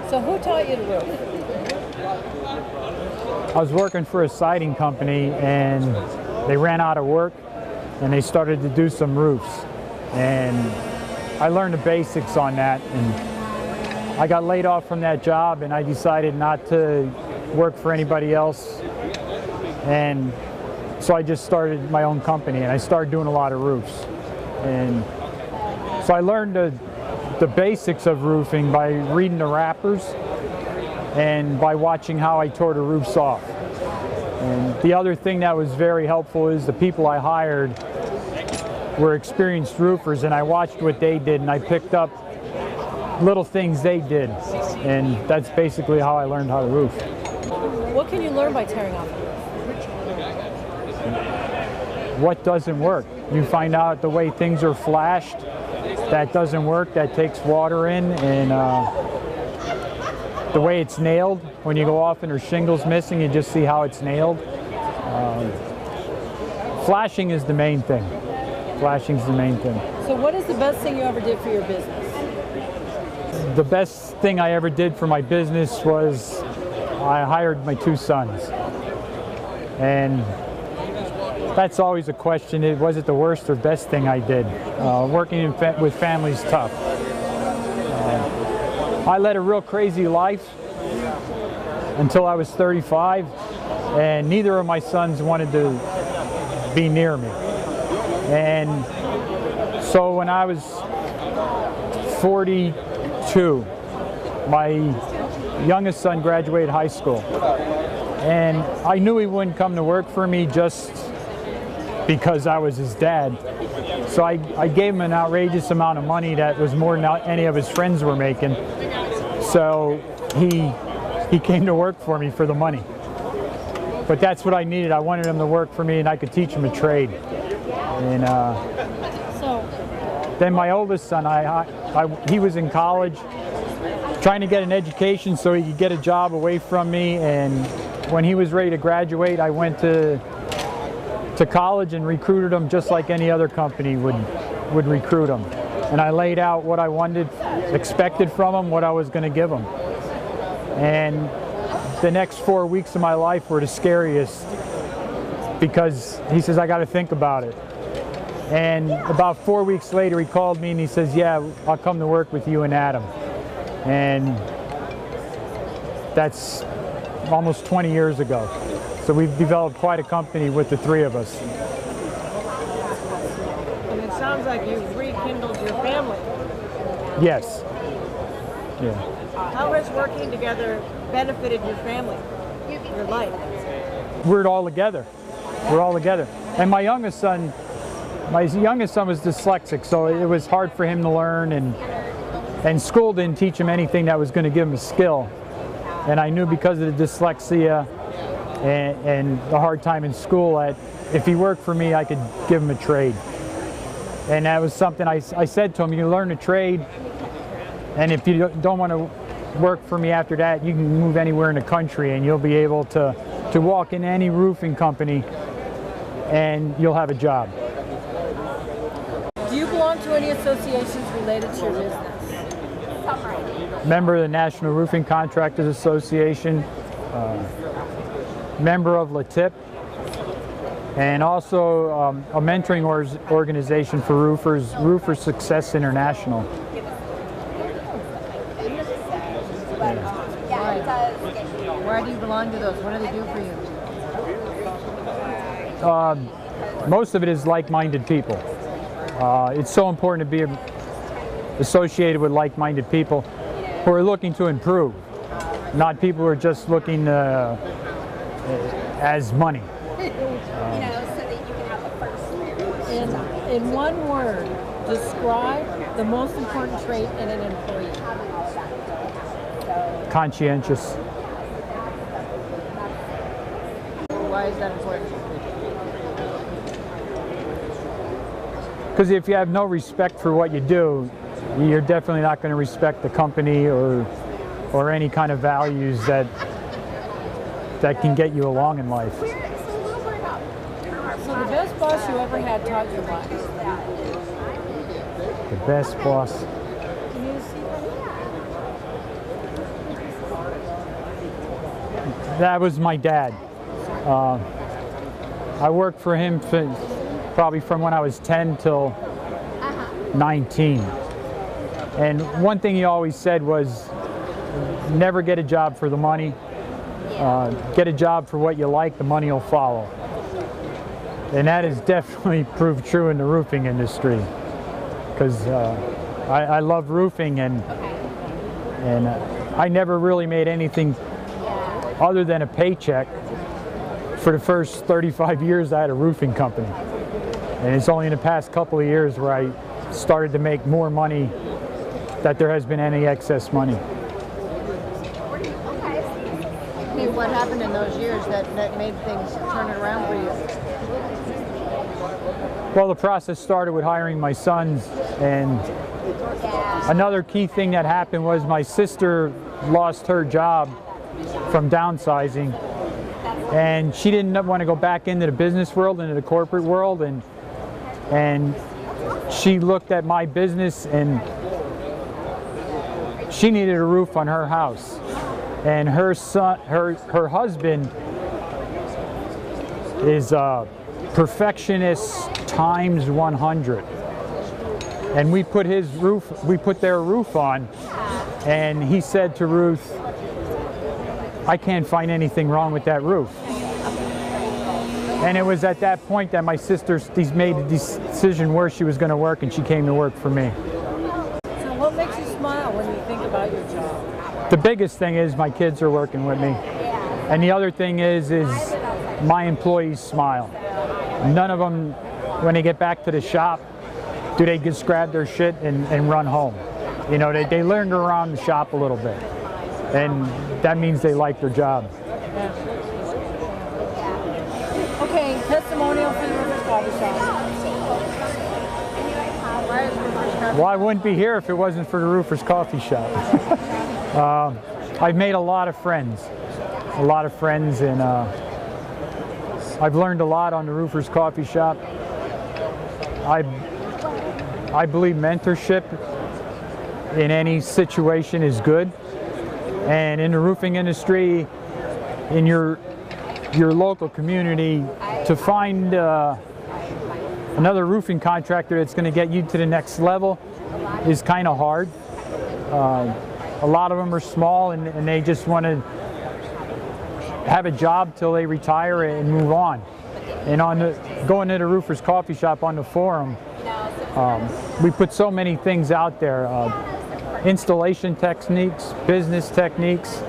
So who taught you to roof? I was working for a siding company and they ran out of work and they started to do some roofs. And I learned the basics on that, and I got laid off from that job and I decided not to work for anybody else. And so I just started my own company and I started doing a lot of roofs. And so I learned the basics of roofing by reading the wrappers and by watching how I tore the roofs off. And the other thing that was very helpful is the people I hired were experienced roofers, and I watched what they did and I picked up little things they did, and that's basically how I learned how to roof. What can you learn by tearing off a roof? What doesn't work? You find out the way things are flashed, that doesn't work, that takes water in, and the way it's nailed, when you go off and there's shingles missing, you just see how it's nailed. Flashing is the main thing. Flashing's the main thing. So what is the best thing you ever did for your business? The best thing I ever did for my business was I hired my 2 sons. And that's always a question. Was it the worst or best thing I did? Working with families is tough. I led a real crazy life until I was 35, and neither of my sons wanted to be near me. And so when I was 42, my youngest son graduated high school. And I knew he wouldn't come to work for me just because I was his dad. So I gave him an outrageous amount of money that was more than any of his friends were making. So he came to work for me for the money. But that's what I needed. I wanted him to work for me and I could teach him a trade. And then my oldest son, he was in college trying to get an education so he could get a job away from me. And when he was ready to graduate, I went to college and recruited him just like any other company would recruit him. And I laid out what I expected from him, what I was going to give him. And the next 4 weeks of my life were the scariest because he says, I got to think about it. And about 4 weeks later, he called me and he says, yeah, I'll come to work with you and Adam. And that's almost 20 years ago. So we've developed quite a company with the 3 of us. And it sounds like you've rekindled your family. Yes. Yeah. How has working together benefited your family, your life? We're all together. We're all together. And my youngest son was dyslexic, so it was hard for him to learn, and school didn't teach him anything that was going to give him a skill. And I knew because of the dyslexia and the hard time in school that if he worked for me, I could give him a trade. And that was something I said to him, you learn a trade, and if you don't want to work for me after that, you can move anywhere in the country and you'll be able to walk in any roofing company and you'll have a job. Do you belong to any associations related to your business? Member of the National Roofing Contractors Association, member of LATIP, and also a mentoring organization for roofers, Roofer Success International. Why do you belong to those? What do they do for you? Most of it is like-minded people. It's so important to be associated with like-minded people who are looking to improve, not people who are just looking as money. In one word, describe the most important trait in an employee. Conscientious. Why is that important? Because if you have no respect for what you do, you're definitely not going to respect the company or any kind of values that can get you along in life. So the best boss you ever had taught you what? The best boss. Can you see That was my dad. I worked for him probably from when I was 10 till 19. And one thing he always said was, never get a job for the money. Get a job for what you like, the money will follow. And that has definitely proved true in the roofing industry. Because I love roofing, and I never really made anything other than a paycheck for the first 35 years I had a roofing company. And it's only in the past couple of years where I started to make more money that there has been any excess money. Okay, what happened in those years that made things turn it around for you? Well, the process started with hiring my sons, and another key thing that happened was my sister lost her job from downsizing, and she didn't want to go back into the business world, into the corporate world, and she looked at my business, and she needed a roof on her house. And her husband is a perfectionist times 100. And we put their roof on, and he said to Ruth, I can't find anything wrong with that roof. And it was at that point that my sister made the decision where she was going to work, and she came to work for me. So what makes you smile when you think about your job? The biggest thing is my kids are working with me. And the other thing is my employees smile. None of them, when they get back to the shop, do they just grab their shit and run home. You know, they learn around the shop a little bit. And that means they like their job. Okay, testimonial for the Rivers Coffee Shop. Why is Rivers Coffee Shop? Well, I wouldn't be here if it wasn't for the Roofers Coffee Shop. I've made a lot of friends, and I've learned a lot on the Roofers Coffee Shop. I believe mentorship in any situation is good, and in the roofing industry, in your local community, to find another roofing contractor that's going to get you to the next level is kind of hard. A lot of them are small, and they just want to have a job till they retire and move on. And going to the Roofers Coffee Shop on the forum, we put so many things out there, installation techniques, business techniques,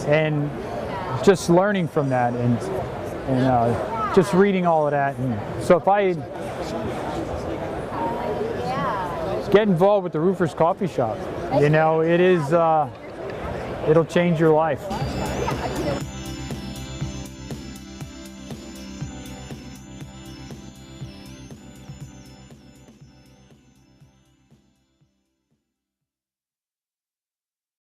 and just learning from that, and just reading all of that. And so if I get involved with the Roofers Coffee Shop, you know, it'll change your life.